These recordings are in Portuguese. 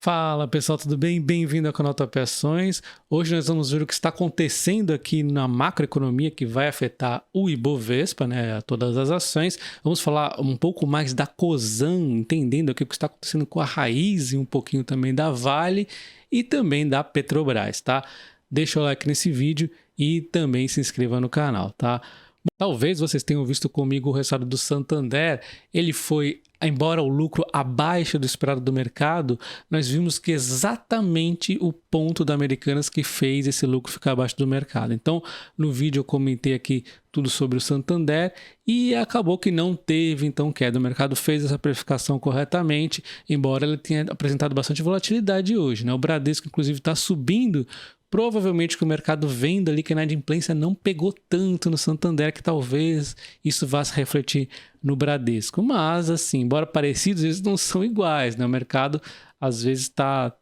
Fala pessoal, tudo bem? Bem-vindo ao canal Top Ações. Hoje nós vamos ver o que está acontecendo aqui na macroeconomia que vai afetar o Ibovespa, né, todas as ações. Vamos falar um pouco mais da Cosan, entendendo aqui o que está acontecendo com a Raízen, um pouquinho também da Vale e também da Petrobras, tá? Deixa o like nesse vídeo e também se inscreva no canal, tá? Talvez vocês tenham visto comigo o resultado do Santander. Ele foi, embora o lucro abaixo do esperado do mercado, nós vimos que exatamente o ponto da Americanas que fez esse lucro ficar abaixo do mercado. Então, no vídeo eu comentei aqui tudo sobre o Santander e acabou que não teve então queda. O mercado fez essa precificação corretamente, embora ele tenha apresentado bastante volatilidade hoje, né? O Bradesco, inclusive, está subindo. Provavelmente que o mercado vendo ali que a inadimplência não pegou tanto no Santander, que talvez isso vá se refletir no Bradesco. Mas, assim, embora parecidos, eles não são iguais, né? O mercado, às vezes, está...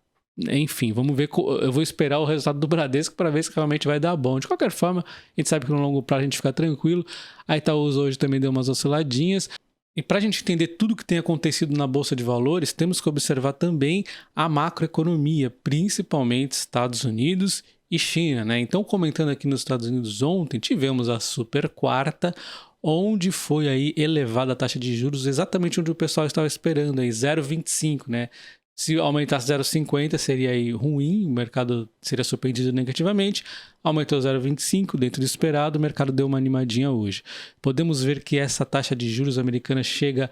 Enfim, vamos ver. Eu vou esperar o resultado do Bradesco para ver se realmente vai dar bom. De qualquer forma, a gente sabe que no longo prazo a gente fica tranquilo. A Itaúsa hoje também deu umas osciladinhas. E para a gente entender tudo o que tem acontecido na Bolsa de Valores, temos que observar também a macroeconomia, principalmente Estados Unidos e China, né? Então, comentando aqui nos Estados Unidos ontem, tivemos a super quarta, onde foi aí elevada a taxa de juros exatamente onde o pessoal estava esperando, aí 0,25, né? Se aumentasse 0,50 seria aí ruim, o mercado seria surpreendido negativamente. Aumentou 0,25 dentro do esperado, o mercado deu uma animadinha hoje. Podemos ver que essa taxa de juros americana chega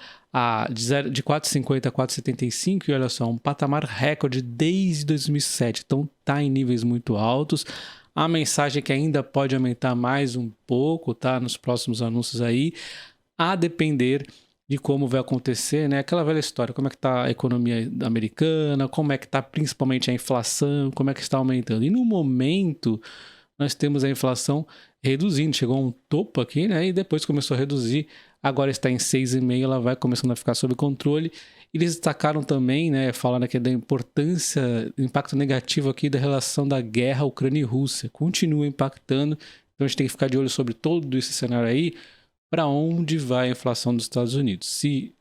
de 4,50 a 4,75 e olha só, um patamar recorde desde 2007. Então está em níveis muito altos. A mensagem é que ainda pode aumentar mais um pouco, tá? Nos próximos anúncios aí, a depender de como vai acontecer, né? Aquela velha história, como é que está a economia americana, como é que está principalmente a inflação, como é que está aumentando. E no momento, nós temos a inflação reduzindo, chegou a um topo aqui, né? E depois começou a reduzir, agora está em 6,5, ela vai começando a ficar sob controle. Eles destacaram também, né, falando aqui da importância, impacto negativo aqui da relação da guerra Ucrânia e Rússia. Continua impactando, então a gente tem que ficar de olho sobre todo esse cenário aí, para onde vai a inflação dos Estados Unidos. Se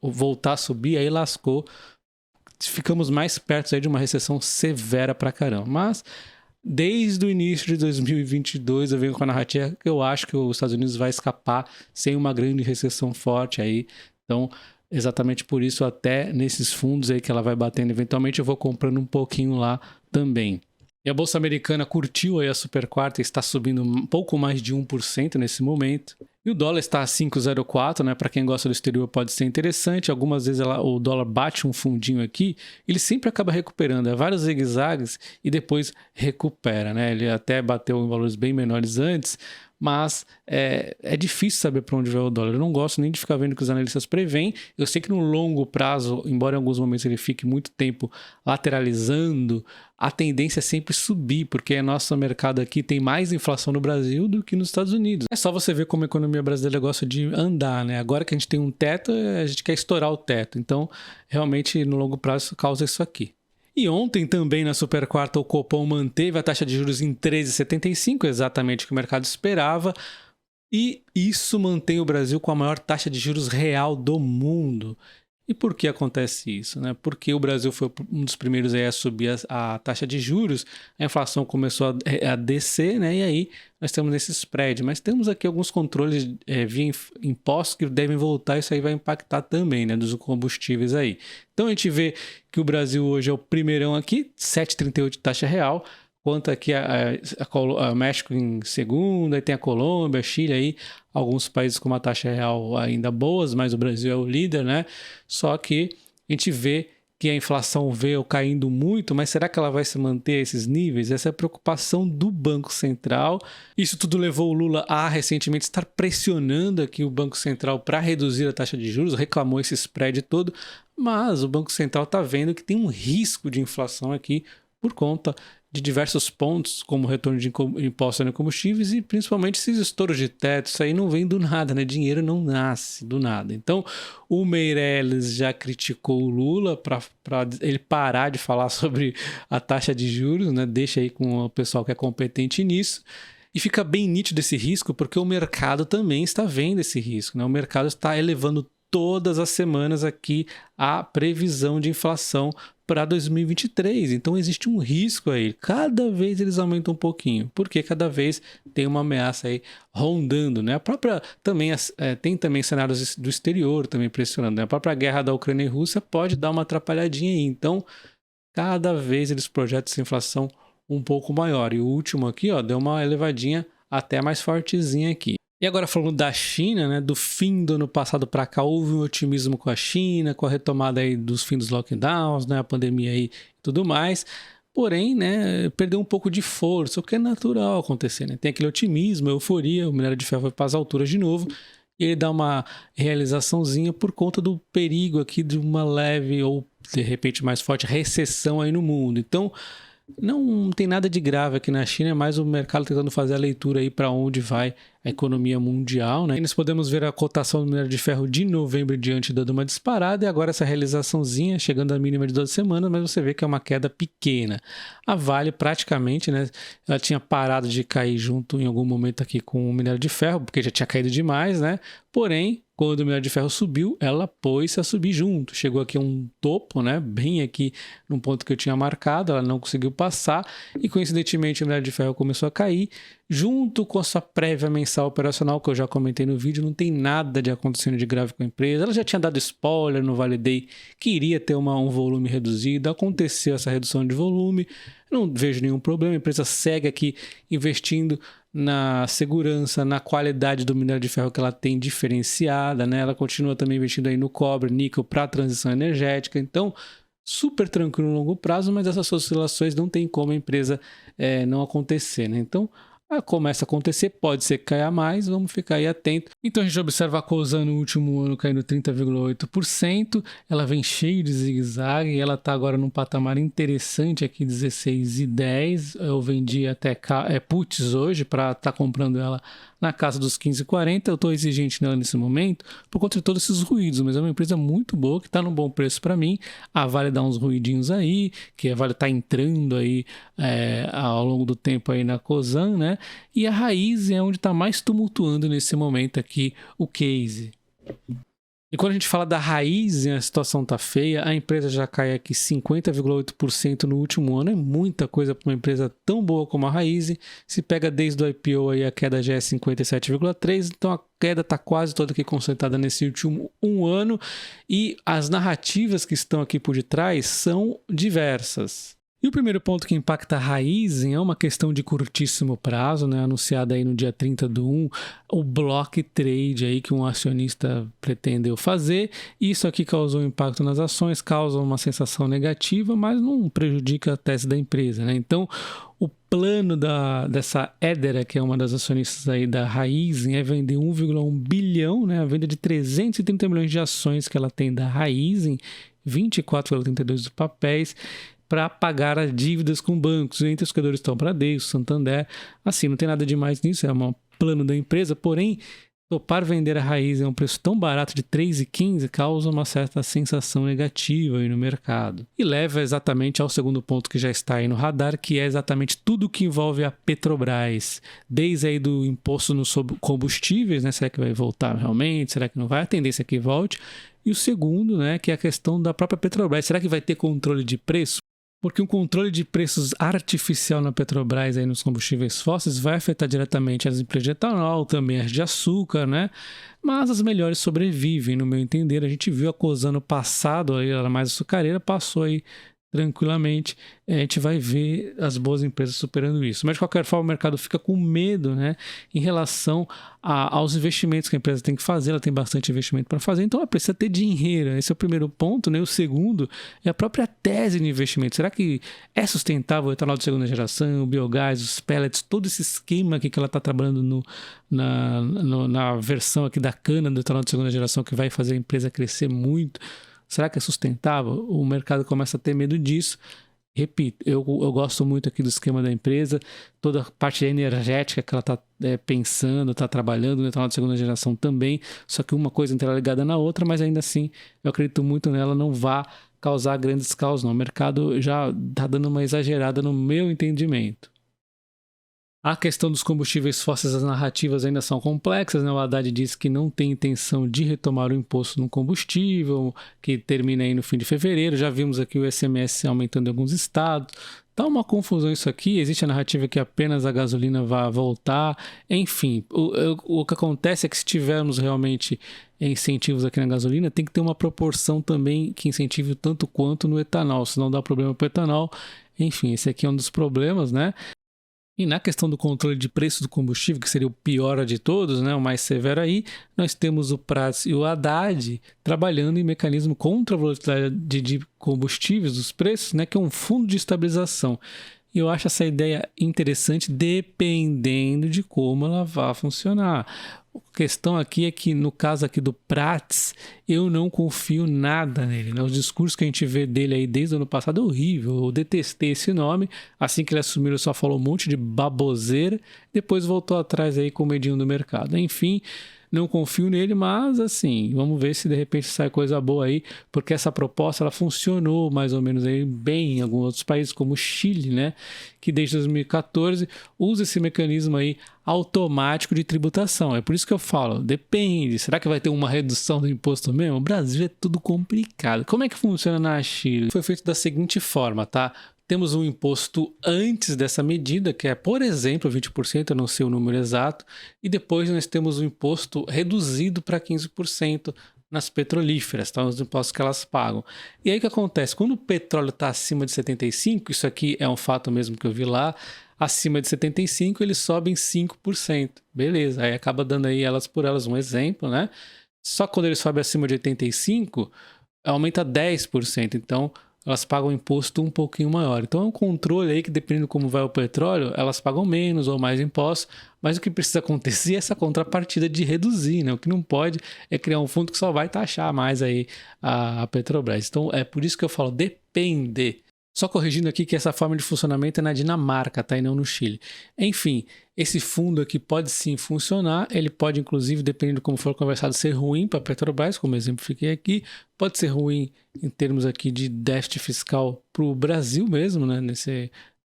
voltar a subir, aí lascou. Ficamos mais perto aí de uma recessão severa pra caramba. Mas, desde o início de 2022, eu venho com a narrativa que eu acho que os Estados Unidos vai escapar sem uma grande recessão forte aí. Então, exatamente por isso, até nesses fundos aí que ela vai batendo eventualmente, eu vou comprando um pouquinho lá também. E a Bolsa Americana curtiu aí a super quarta e está subindo um pouco mais de 1% nesse momento. E o dólar está a 5,04, né? Para quem gosta do exterior pode ser interessante. Algumas vezes o dólar bate um fundinho aqui, ele sempre acaba recuperando. É vários zigue-zagues e depois recupera, né? Ele até bateu em valores bem menores antes, mas é difícil saber para onde vai o dólar. Eu não gosto nem de ficar vendo o que os analistas preveem. Eu sei que no longo prazo, embora em alguns momentos ele fique muito tempo lateralizando, a tendência é sempre subir, porque o nosso mercado aqui tem mais inflação no Brasil do que nos Estados Unidos. É só você ver como a economia brasileira gosta de andar, né? Agora que a gente tem um teto, a gente quer estourar o teto. Então, realmente, no longo prazo, causa isso aqui. E ontem também na super quarta o Copom manteve a taxa de juros em 13,75, exatamente o que o mercado esperava, e isso mantém o Brasil com a maior taxa de juros real do mundo. E por que acontece isso, né? Porque o Brasil foi um dos primeiros a subir a taxa de juros, a inflação começou a descer, né? E aí nós temos esse spread, mas temos aqui alguns controles via impostos que devem voltar, isso aí vai impactar também, né? Dos combustíveis aí. Então a gente vê que o Brasil hoje é o primeirão aqui, 7,38 de taxa real, quanto aqui a México em segundo, aí tem a Colômbia, a Chile aí, alguns países com uma taxa real ainda boas, mas o Brasil é o líder, né? Só que a gente vê que a inflação veio caindo muito, mas será que ela vai se manter a esses níveis? Essa é a preocupação do Banco Central. Isso tudo levou o Lula a recentemente estar pressionando aqui o Banco Central para reduzir a taxa de juros, reclamou esse spread todo, mas o Banco Central está vendo que tem um risco de inflação aqui por conta de diversos pontos, como o retorno de impostos em combustíveis e principalmente esses estouros de teto. Isso aí não vem do nada, né? Dinheiro não nasce do nada. Então, o Meirelles já criticou o Lula para ele parar de falar sobre a taxa de juros, né? Deixa aí com o pessoal que é competente nisso. E fica bem nítido esse risco porque o mercado também está vendo esse risco, né? O mercado está elevando todas as semanas aqui a previsão de inflação para 2023. Então existe um risco aí. Cada vez eles aumentam um pouquinho, porque cada vez tem uma ameaça aí rondando, né? A própria também tem também cenários do exterior também pressionando, né? A própria guerra da Ucrânia e Rússia pode dar uma atrapalhadinha aí. Então, cada vez eles projetam essa inflação um pouco maior. E o último aqui, ó, deu uma elevadinha até mais fortezinha aqui. E agora falando da China, né, do fim do ano passado para cá, houve um otimismo com a China, com a retomada aí dos fins dos lockdowns, né, a pandemia aí e tudo mais. Porém, né, perdeu um pouco de força, o que é natural acontecer, né? Tem aquele otimismo, euforia, o minério de ferro vai para as alturas de novo, e ele dá uma realizaçãozinha por conta do perigo aqui de uma leve ou, de repente, mais forte recessão aí no mundo. Então, não tem nada de grave aqui na China, é mais o mercado tentando fazer a leitura aí para onde vai a economia mundial, né? E nós podemos ver a cotação do minério de ferro de novembro em diante dando uma disparada, e agora essa realizaçãozinha chegando à mínima de 12 semanas, mas você vê que é uma queda pequena. A Vale praticamente, né, ela tinha parado de cair junto em algum momento aqui com o minério de ferro, porque já tinha caído demais, né? Porém, quando o minério de ferro subiu, ela pôs-se a subir junto. Chegou aqui a um topo, né? Bem aqui num ponto que eu tinha marcado, ela não conseguiu passar e coincidentemente o minério de ferro começou a cair. Junto com a sua prévia mensal operacional, que eu já comentei no vídeo, não tem nada de acontecendo de grave com a empresa. Ela já tinha dado spoiler no Vale Day que iria ter um volume reduzido. Aconteceu essa redução de volume, não vejo nenhum problema. A empresa segue aqui investindo na segurança, na qualidade do minério de ferro que ela tem diferenciada, né? Ela continua também investindo aí no cobre, níquel para a transição energética. Então, super tranquilo no longo prazo, mas essas oscilações não tem como a empresa não acontecer, né? Então, começa a acontecer, pode ser que caia mais, vamos ficar aí atento. Então a gente observa a Cosan no último ano caindo 30,8%, ela vem cheia de zigue-zague e ela está agora num patamar interessante aqui, 16,10. Eu vendi até puts hoje para estar comprando ela na casa dos 15,40. Eu estou exigente nela nesse momento por conta de todos esses ruídos, mas é uma empresa muito boa que está num bom preço para mim. A Vale dá uns ruidinhos aí, que a Vale está entrando aí ao longo do tempo aí na Cosan, né? E a Raiz é onde está mais tumultuando nesse momento aqui o case. E quando a gente fala da Raiz, a situação tá feia, a empresa já cai aqui 50,8% no último ano, é muita coisa para uma empresa tão boa como a Raiz. Se pega desde o IPO aí, a queda já é 57,3%, então a queda está quase toda aqui concentrada nesse último ano, e as narrativas que estão aqui por detrás são diversas. E o primeiro ponto que impacta a Raizen é uma questão de curtíssimo prazo, né? Anunciada aí no dia 30/1, o block trade aí que um acionista pretendeu fazer. Isso aqui causou impacto nas ações, causa uma sensação negativa, mas não prejudica a tese da empresa, né? Então, o plano dessa Edera, que é uma das acionistas aí da Raizen, é vender 1,1 bilhão, né? A venda de 330 milhões de ações que ela tem da Raizen, 24,82 dos papéis, para pagar as dívidas com bancos. Entre os credores estão Bradesco, Santander. Assim, não tem nada demais nisso, é um plano da empresa, porém, topar vender a Raizen a um preço tão barato de 3,15 causa uma certa sensação negativa aí no mercado. E leva exatamente ao segundo ponto que já está aí no radar, que é exatamente tudo que envolve a Petrobras. Desde aí do imposto nos combustíveis, né? Será que vai voltar realmente? Será que não vai? A tendência é que volte. E o segundo, né, que é a questão da própria Petrobras. Será que vai ter controle de preço? Porque um controle de preços artificial na Petrobras aí nos combustíveis fósseis vai afetar diretamente as empresas de etanol, também as de açúcar, né? Mas as melhores sobrevivem, no meu entender. A gente viu a Cosan no passado, aí ela era mais açucareira, passou aí tranquilamente. A gente vai ver as boas empresas superando isso. Mas, de qualquer forma, o mercado fica com medo, né, em relação aos investimentos que a empresa tem que fazer. Ela tem bastante investimento para fazer, então ela precisa ter dinheiro. Esse é o primeiro ponto, né? O segundo é a própria tese de investimento. Será que é sustentável o etanol de segunda geração, o biogás, os pellets, todo esse esquema aqui que ela está trabalhando na versão aqui da cana do etanol de segunda geração, que vai fazer a empresa crescer muito? Será que é sustentável? O mercado começa a ter medo disso. Repito, eu gosto muito aqui do esquema da empresa, toda a parte energética que ela está pensando, está trabalhando no etanol de segunda geração também, só que uma coisa interligada na outra, mas ainda assim eu acredito muito nela, não vá causar grandes caos não. O mercado já está dando uma exagerada no meu entendimento. A questão dos combustíveis fósseis, as narrativas ainda são complexas, né? O Haddad disse que não tem intenção de retomar o imposto no combustível, que termina aí no fim de fevereiro. Já vimos aqui o ICMS aumentando em alguns estados. Tá uma confusão isso aqui. Existe a narrativa que apenas a gasolina vai voltar. Enfim, o que acontece é que se tivermos realmente incentivos aqui na gasolina, tem que ter uma proporção também que incentive tanto quanto no etanol, senão dá problema para o etanol. Enfim, esse aqui é um dos problemas, né? E na questão do controle de preço do combustível, que seria o pior de todos, né, o mais severo aí, nós temos o Prats e o Haddad trabalhando em mecanismo contra a volatilidade de combustíveis, dos preços, né, que é um fundo de estabilização. E eu acho essa ideia interessante dependendo de como ela vai funcionar. A questão aqui é que, no caso aqui do Prats, eu não confio nada nele, né? Os discursos que a gente vê dele aí desde o ano passado é horrível. Eu detestei esse nome. Assim que ele assumiu, ele só falou um monte de baboseira. Depois voltou atrás aí com o medinho do mercado. Enfim, não confio nele, mas assim, vamos ver se de repente sai coisa boa aí, porque essa proposta ela funcionou mais ou menos aí bem em alguns outros países, como o Chile, né? Que desde 2014 usa esse mecanismo aí automático de tributação. É por isso que eu falo, depende. Será que vai ter uma redução do imposto mesmo? O Brasil é tudo complicado. Como é que funciona na Chile? Foi feito da seguinte forma, tá? Temos um imposto antes dessa medida, que é, por exemplo, 20%, eu não sei o número exato, e depois nós temos um imposto reduzido para 15% nas petrolíferas, tá? Os impostos que elas pagam. E aí o que acontece? Quando o petróleo está acima de 75, isso aqui é um fato mesmo que eu vi lá, acima de 75 eles sobem 5%. Beleza, aí acaba dando aí elas por elas um exemplo, né? Só que quando ele sobe acima de 85, aumenta 10%. Então, elas pagam um imposto um pouquinho maior. Então é um controle aí que, dependendo de como vai o petróleo, elas pagam menos ou mais impostos, mas o que precisa acontecer é essa contrapartida de reduzir, né? O que não pode é criar um fundo que só vai taxar mais aí a Petrobras. Então é por isso que eu falo, depende. Só corrigindo aqui que essa forma de funcionamento é na Dinamarca, tá? E não no Chile. Enfim, esse fundo aqui pode sim funcionar, ele pode inclusive, dependendo de como for conversado, ser ruim para a Petrobras, como exemplifiquei aqui, pode ser ruim em termos aqui de déficit fiscal para o Brasil mesmo, né? Nessa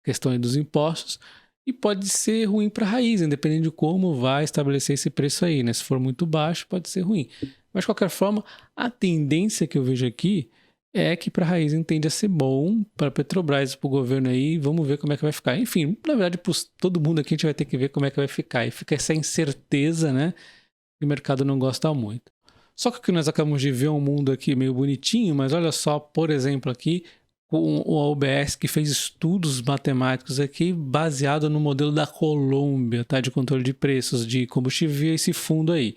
questão aí dos impostos, e pode ser ruim para a raiz, independente de como vai estabelecer esse preço aí, né? Se for muito baixo, pode ser ruim. Mas de qualquer forma, a tendência que eu vejo aqui é que para a raiz tende a ser bom, para a Petrobras, para o governo aí, vamos ver como é que vai ficar. Enfim, na verdade, para todo mundo aqui a gente vai ter que ver como é que vai ficar. E fica essa incerteza, né, que o mercado não gosta muito. Só que o que nós acabamos de ver é um mundo aqui meio bonitinho, mas olha só, por exemplo, aqui, com o UBS que fez estudos matemáticos aqui baseado no modelo da Colômbia, tá, de controle de preços de combustível, esse fundo aí.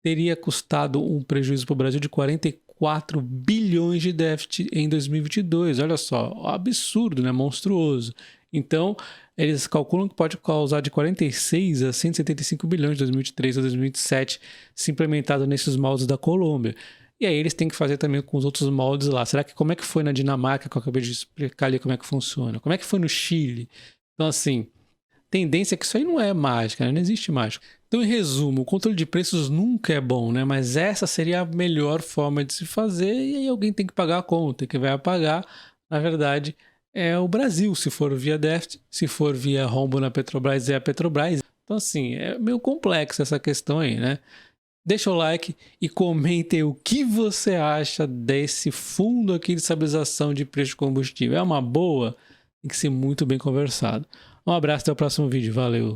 Teria custado um prejuízo para o Brasil de 44 bilhões de déficit em 2022. Olha só, absurdo, né? Monstruoso. Então, eles calculam que pode causar de 46 a 175 bilhões de 2023 a 2027, se implementado nesses moldes da Colômbia. E aí eles têm que fazer também com os outros moldes lá. Será que como é que foi na Dinamarca, que eu acabei de explicar ali como é que funciona? Como é que foi no Chile? Então, assim, tendência é que isso aí não é mágica, né? Não existe mágica. Então, em resumo, o controle de preços nunca é bom, né? Mas essa seria a melhor forma de se fazer e aí alguém tem que pagar a conta. Quem vai pagar, na verdade, é o Brasil, se for via déficit, se for via rombo na Petrobras, é a Petrobras. Então, assim, é meio complexo essa questão aí, né? Deixa o like e comente o que você acha desse fundo aqui de estabilização de preço de combustível. É uma boa? Tem que ser muito bem conversado. Um abraço, até o próximo vídeo. Valeu!